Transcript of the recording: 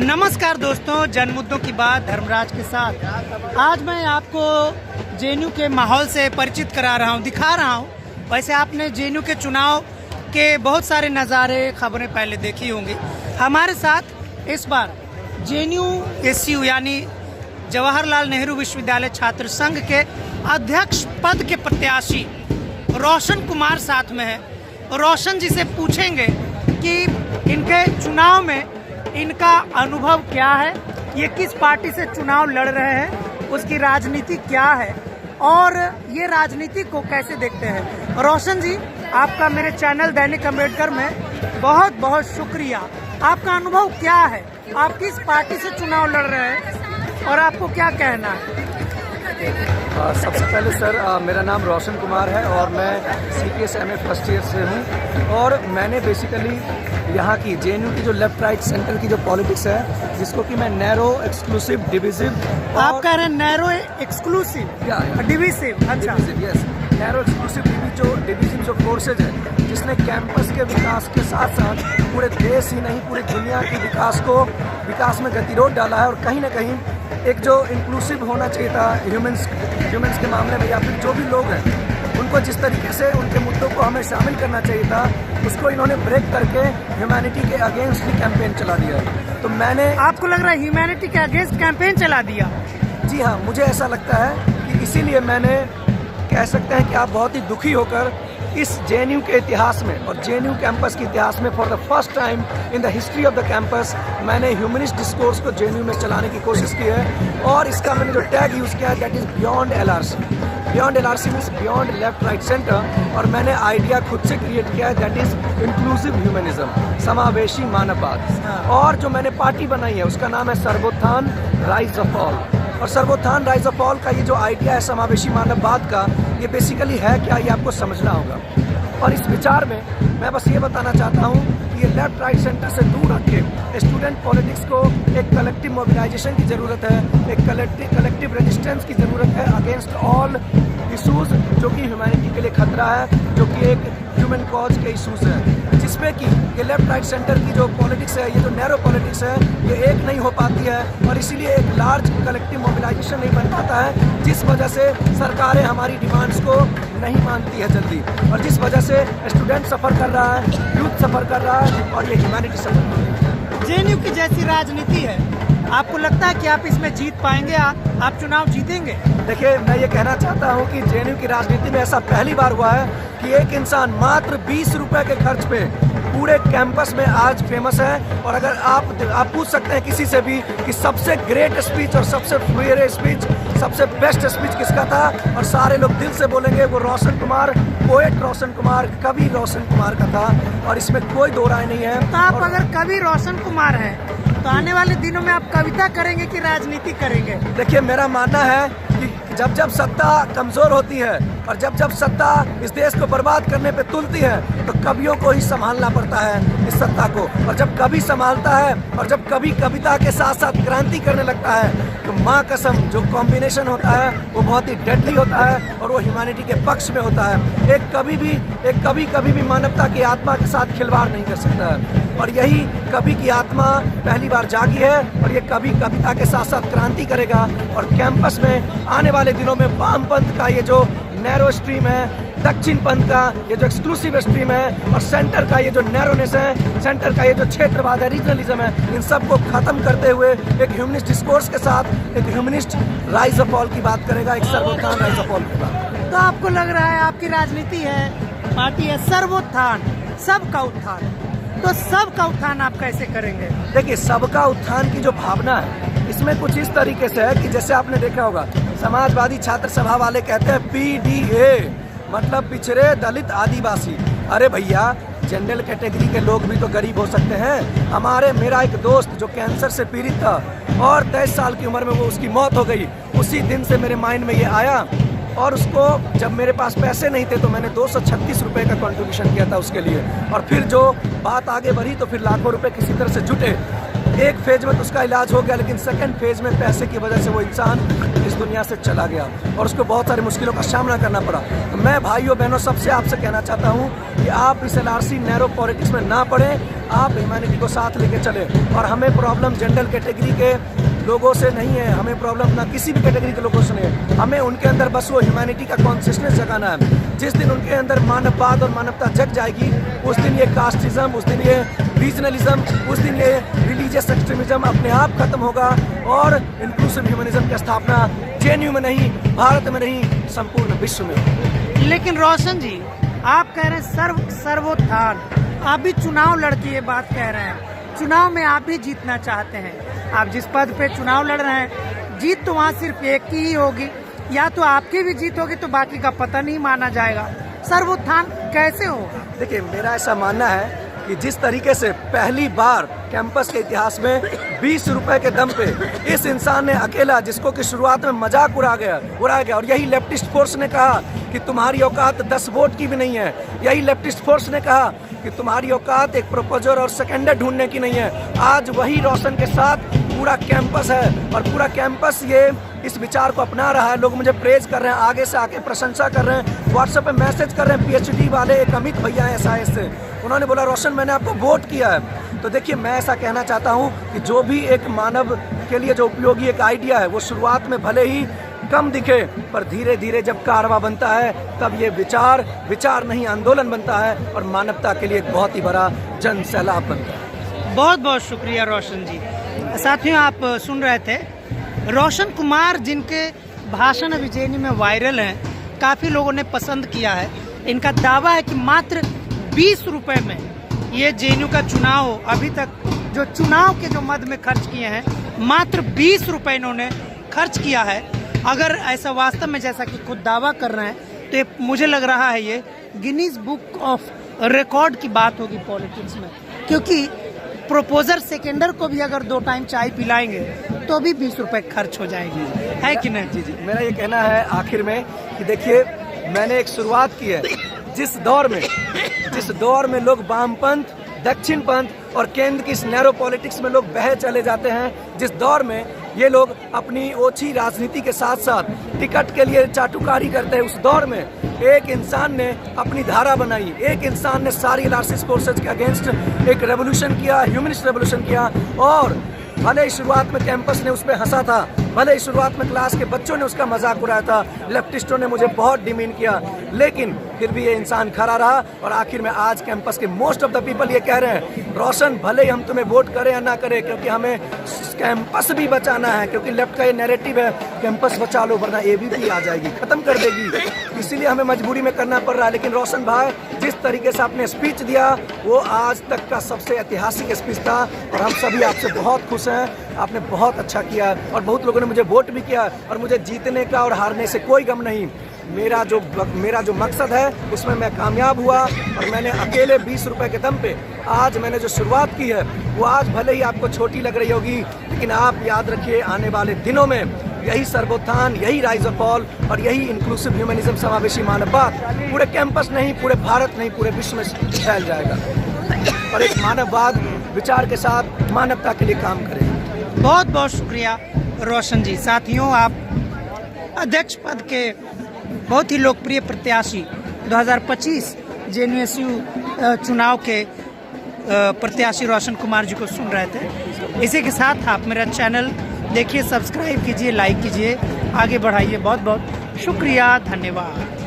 नमस्कार दोस्तों, जन मुद्दों की बात धर्मराज के साथ। आज मैं आपको जेएनयू के माहौल से परिचित करा रहा हूँ, दिखा रहा हूँ। वैसे आपने जेएनयू के चुनाव के बहुत सारे नज़ारे खबरें पहले देखी होंगी। हमारे साथ इस बार जेएनयू एसयू यानी जवाहरलाल नेहरू विश्वविद्यालय छात्र संघ के अध्यक्ष पद के प्रत्याशी रोशन कुमार साथ में है। रोशन जी से पूछेंगे कि इनके चुनाव में इनका अनुभव क्या है, ये किस पार्टी से चुनाव लड़ रहे हैं, उसकी राजनीति क्या है और ये राजनीति को कैसे देखते हैं। रोशन जी, आपका मेरे चैनल दैनिक अम्बेडकर में बहुत बहुत शुक्रिया। आपका अनुभव क्या है, आप किस पार्टी से चुनाव लड़ रहे हैं और आपको क्या कहना है? सबसे पहले सर, मेरा नाम रोशन कुमार है और मैं CPS MA फर्स्ट ईयर से हूँ। और मैंने बेसिकली यहाँ की जेएनयू की जो लेफ्ट राइट सेंटर की जो पॉलिटिक्स है, जिसको कि मैं नैरो एक्सक्लूसिव डिविजिव। आप कह रहे हैं नैरो एक्सक्लूसिव डिविजिव? अच्छा, यस, नैरो एक्सक्लूसिव डिविजिव जो फोर्सेज है, जिसने कैंपस के विकास के साथ साथ पूरे देश ही नहीं पूरी दुनिया के विकास में गतिरोध डाला है। और कहीं ना कहीं एक जो इंक्लूसिव होना चाहिए था ह्यूमंस के मामले में, या फिर जो भी लोग हैं उनको जिस तरीके से उनके मुद्दों को हमें शामिल करना चाहिए था, उसको इन्होंने ब्रेक करके ह्यूमैनिटी के अगेंस्ट ही कैंपेन चला दिया। तो मैंने, आपको लग रहा है ह्यूमैनिटी के अगेंस्ट कैंपेन चला दिया? जी हाँ, मुझे ऐसा लगता है कि इसीलिए मैंने, कह सकते हैं कि आप बहुत ही दुखी होकर इस जेएनयू के इतिहास में और जेएनयू कैंपस के इतिहास में for the first time in the history of the campus मैंने ह्यूमनिस्ट डिस्कोर्स को जेएनयू में चलाने की कोशिश की है। और इसका मैंने जो टैग यूज़ किया है, that is beyond LRC। Beyond LRC means beyond left right centre. और मैंने आइडिया खुद से क्रिएट किया है, दैट इज़ इंक्लूसिव ह्यूमनिज्म, समावेशी मानववाद। और जो मैंने पार्टी बनाई है उसका नाम है सर्वोत्थान राइज ऑफ ऑल। और सर्वोत्थान राइज ऑफ ऑल का ये जो आइडिया है समावेशी मानववाद का, ये बेसिकली है क्या, ये आपको समझना होगा। और इस विचार में मैं बस ये बताना चाहता हूँ कि ये लेफ्ट राइट सेंटर से दूर हट के स्टूडेंट पॉलिटिक्स को एक कलेक्टिव मोबिलाइजेशन की ज़रूरत है, एक कलेक्टिव रेजिस्टेंस की ज़रूरत है अगेंस्ट ऑल इशूज़ जो कि ह्यूमैनिटी के लिए खतरा है, जो कि एक ह्यूमन कॉज के इशूज़ हैं, जिसमें कि ये लेफ्ट राइट सेंटर की जो पॉलिटिक्स है, ये जो नैरो पॉलिटिक्स है, ये एक नहीं हो पाती है और इसीलिए एक लार्ज कलेक्टिव मोबिलाइजेशन नहीं बन पाता है, जिस वजह से सरकारें हमारी डिमांड्स को नहीं मानती है जल्दी, और जिस वजह से स्टूडेंट सफ़र कर रहा है, यूथ सफ़र कर रहा है और ये ह्यूमैनिटी सफ़र कर रही है। जेएनयू की जैसी राजनीति है, आपको लगता है कि आप इसमें जीत पाएंगे, आप चुनाव जीतेंगे? देखिए, मैं ये कहना चाहता हूँ कि जेएनयू की राजनीति में ऐसा पहली बार हुआ है कि एक इंसान मात्र 20 रुपए के खर्च पे पूरे कैंपस में आज फेमस है। और अगर आप पूछ सकते हैं किसी से भी कि सबसे ग्रेट स्पीच और सबसे फ्लुएंट स्पीच, सबसे बेस्ट स्पीच किसका था, और सारे लोग दिल से बोलेंगे वो रोशन कुमार, पोएट रोशन कुमार, कवि रोशन कुमार का था। और इसमें कोई दो राय नहीं है। तो आप अगर कवि रोशन कुमार हैं तो आने वाले दिनों में आप कविता करेंगे कि राजनीति करेंगे? देखिए, मेरा मानना है कि जब जब सत्ता कमजोर होती है और जब जब सत्ता इस देश को बर्बाद करने पे तुलती है, तो कवियों को ही संभालना पड़ता है इस सत्ता को। और जब कवि संभालता है और जब कवि कविता के साथ साथ क्रांति करने लगता है, तो माँ कसम जो कॉम्बिनेशन होता है वो बहुत ही डेडली होता है और वो ह्यूमैनिटी के पक्ष में होता है। एक कवि कभी भी मानवता की आत्मा के साथ खिलवाड़ नहीं कर सकता है। और यही कवि की आत्मा पहली बार जागी है और ये कवि कविता के साथ साथ क्रांति करेगा। और कैंपस में आने वाले दिनों में वामपंथ का ये जो नैरो स्ट्रीम है, दक्षिण पंथ का ये जो एक्सक्लूसिव स्ट्रीम है, और सेंटर का ये जो नैरोनेस है, सेंटर का ये जो क्षेत्रवाद है, रीजनलिज्म है, इन सब को खत्म करते हुए एक ह्यूमनिस्ट डिस्कोर्स के साथ एक ह्यूमनिस्ट राइज ऑफ ऑल की बात करेगा, एक सर्वोत्थान राइज ऑफ ऑल की बात। तो आपको लग रहा है आपकी राजनीति है, पार्टी है सर्वोत्थान, सबका उत्थान, तो सबका उत्थान आप कैसे करेंगे? देखिए, सबका उत्थान की जो भावना है इसमें कुछ इस तरीके से है कि जैसे आपने देखा होगा, समाजवादी छात्र सभा वाले कहते हैं PDA, मतलब पिछड़े दलित आदिवासी। अरे भैया, जनरल कैटेगरी के लोग भी तो गरीब हो सकते हैं। मेरा एक दोस्त जो कैंसर से पीड़ित था और 23 साल की उम्र में वो उसकी मौत हो गई, उसी दिन से मेरे माइंड में ये आया। और उसको, जब मेरे पास पैसे नहीं थे तो मैंने 236 रुपये का कंट्रीब्यूशन किया था उसके लिए। और फिर जो बात आगे बढ़ी तो फिर लाखों रुपए किसी तरह से जुटे। एक फेज में तो उसका इलाज हो गया, लेकिन सेकंड फेज में पैसे की वजह से वो इंसान इस दुनिया से चला गया और उसको बहुत सारी मुश्किलों का सामना करना पड़ा। तो मैं भाइयों बहनों सबसे आपसे कहना चाहता हूँ कि आप इस LRC नैरो पॉलिटिक्स में ना पड़ें, आप ह्यूमैनिटी को साथ लेके चले। और हमें प्रॉब्लम जनरल कैटेगरी के लोगों से नहीं है, हमें प्रॉब्लम ना किसी भी कैटेगरी के लोगों से नहीं है, हमें उनके अंदर बस वो ह्यूमैनिटी का कॉन्शियसनेस जगाना है। जिस दिन उनके अंदर मानववाद और मानवता जग जाएगी, उस दिन ये कास्टिज्म, उस दिन ये रीजनलिज्म, उस दिन ये रिलीजियस एक्सट्रीमिज्म अपने आप खत्म होगा और इंक्लूसिव ह्यूमनिज्म की स्थापना JNU में नहीं, भारत में नहीं, संपूर्ण विश्व में होगी। लेकिन रोशन जी, आप कह रहे हैं सर्वोत्थान, आप भी चुनाव लड़के ये बात कह रहे हैं, चुनाव में आप भी जीतना चाहते हैं। आप जिस पद पे चुनाव लड़ रहे हैं, जीत तो वहाँ सिर्फ एक की ही होगी, या तो आपकी भी जीत होगी तो बाकी का पता नहीं माना जाएगा। सर्वोत्थान कैसे होगा? देखिए, मेरा ऐसा मानना है कि जिस तरीके से पहली बार कैंपस के इतिहास में 20 रुपए के दम पे इस इंसान ने अकेला, जिसको कि शुरुआत में मजाक उड़ाया गया और यही लेफ्टिस्ट फोर्स ने कहा कि तुम्हारी औकात 10 वोट की भी नहीं है, यही लेफ्टिस्ट फोर्स ने कहा कि तुम्हारी औकात एक प्रोपोजर और सेकेंडर ढूंढने की नहीं है। आज वही रोशन के साथ पूरा कैंपस है और पूरा कैंपस ये इस विचार को अपना रहा है। लोग मुझे प्रेज कर रहे हैं, आगे से आके प्रशंसा कर रहे हैं, व्हाट्सएप पे मैसेज कर रहे हैं। PhD वाले एक अमित भैया हैं SIS से, उन्होंने बोला रोशन मैंने आपको वोट किया है। तो देखिए, मैं ऐसा कहना चाहता हूँ कि जो भी एक मानव के लिए जो उपयोगी एक आइडिया है, वो शुरुआत में भले ही कम दिखे, पर धीरे धीरे जब कारवा बनता है तब ये विचार नहीं आंदोलन बनता है और मानवता के लिए एक बहुत ही बड़ा जन सैलाब बनता है। बहुत बहुत शुक्रिया रोशन जी। साथियों, आप सुन रहे थे रोशन कुमार, जिनके भाषण अभी JNU में वायरल हैं, काफ़ी लोगों ने पसंद किया है। इनका दावा है कि मात्र 20 रुपए में ये JNU का चुनाव, अभी तक जो चुनाव के जो मद में खर्च किए हैं, मात्र 20 रुपए इन्होंने खर्च किया है। अगर ऐसा वास्तव में जैसा कि खुद दावा कर रहे हैं, तो ये मुझे लग रहा है ये गिनीज बुक ऑफ रिकॉर्ड की बात होगी पॉलिटिक्स में, क्योंकि प्रोपोजर सेकेंडर को भी अगर 2 टाइम चाय पिलाएंगे तो भी 20 रुपए खर्च हो जाएगी, है कि नहीं? जी, मेरा ये कहना है आखिर में कि देखिए, मैंने एक शुरुआत की है जिस दौर में लोग वामपंथ, दक्षिणपंथ और केंद्र की इस नैरो पॉलिटिक्स में लोग बह चले जाते हैं, जिस दौर में ये लोग अपनी ओछी राजनीति के साथ साथ टिकट के लिए चाटुकारी करते हैं, उस दौर में एक इंसान ने अपनी धारा बनाई, एक इंसान ने सारी LRC फोर्सेज के अगेंस्ट एक रेवोल्यूशन किया, ह्यूमनिस्ट रेवोल्यूशन किया। और भले ही शुरुआत में कैंपस ने उस पर हंसा था, भले ही शुरुआत में क्लास के बच्चों ने उसका मजाक उड़ाया था, लेफ्टिस्टों ने मुझे बहुत डिमीन किया, लेकिन फिर भी ये इंसान खड़ा रहा और आखिर में आज कैंपस के मोस्ट ऑफ द पीपल ये कह रहे हैं, रोशन भले ही हम तुम्हें वोट करें या ना करें, क्योंकि हमें कैंपस भी बचाना है, क्योंकि लेफ्ट का ये नैरेटिव है कैंपस बचा लो वरना ABP आ जाएगी, खत्म कर देगी, इसीलिए हमें मजबूरी में करना पड़ रहा है। लेकिन रोशन भाई, जिस तरीके से आपने स्पीच दिया, वो आज तक का सबसे ऐतिहासिक स्पीच था और हम सभी आपसे बहुत खुश हैं। आपने बहुत अच्छा किया और बहुत लोगों ने मुझे वोट भी किया और मुझे जीतने का और हारने से कोई गम नहीं। मेरा जो मकसद है उसमें मैं कामयाब हुआ और मैंने अकेले 20 रुपए के दम पे आज मैंने जो शुरुआत की है, वो आज भले ही आपको छोटी लग रही होगी, लेकिन आप याद रखिए, आने वाले दिनों में यही सर्वोत्थान, यही राइज ऑफ ऑल और यही इंक्लूसिव ह्यूमनिज्म, समावेशी मानववाद पूरे कैंपस नहीं, पूरे भारत नहीं, पूरे विश्व में फैल जाएगा और एक मानववाद विचार के साथ मानवता के लिए काम करें। बहुत बहुत शुक्रिया रोशन जी। साथियों, आप अध्यक्ष पद के बहुत ही लोकप्रिय प्रत्याशी 2025 JNU चुनाव के प्रत्याशी रोशन कुमार जी को सुन रहे थे। इसी के साथ आप मेरा चैनल देखिए, सब्सक्राइब कीजिए, लाइक कीजिए, आगे बढ़ाइए। बहुत बहुत शुक्रिया, धन्यवाद।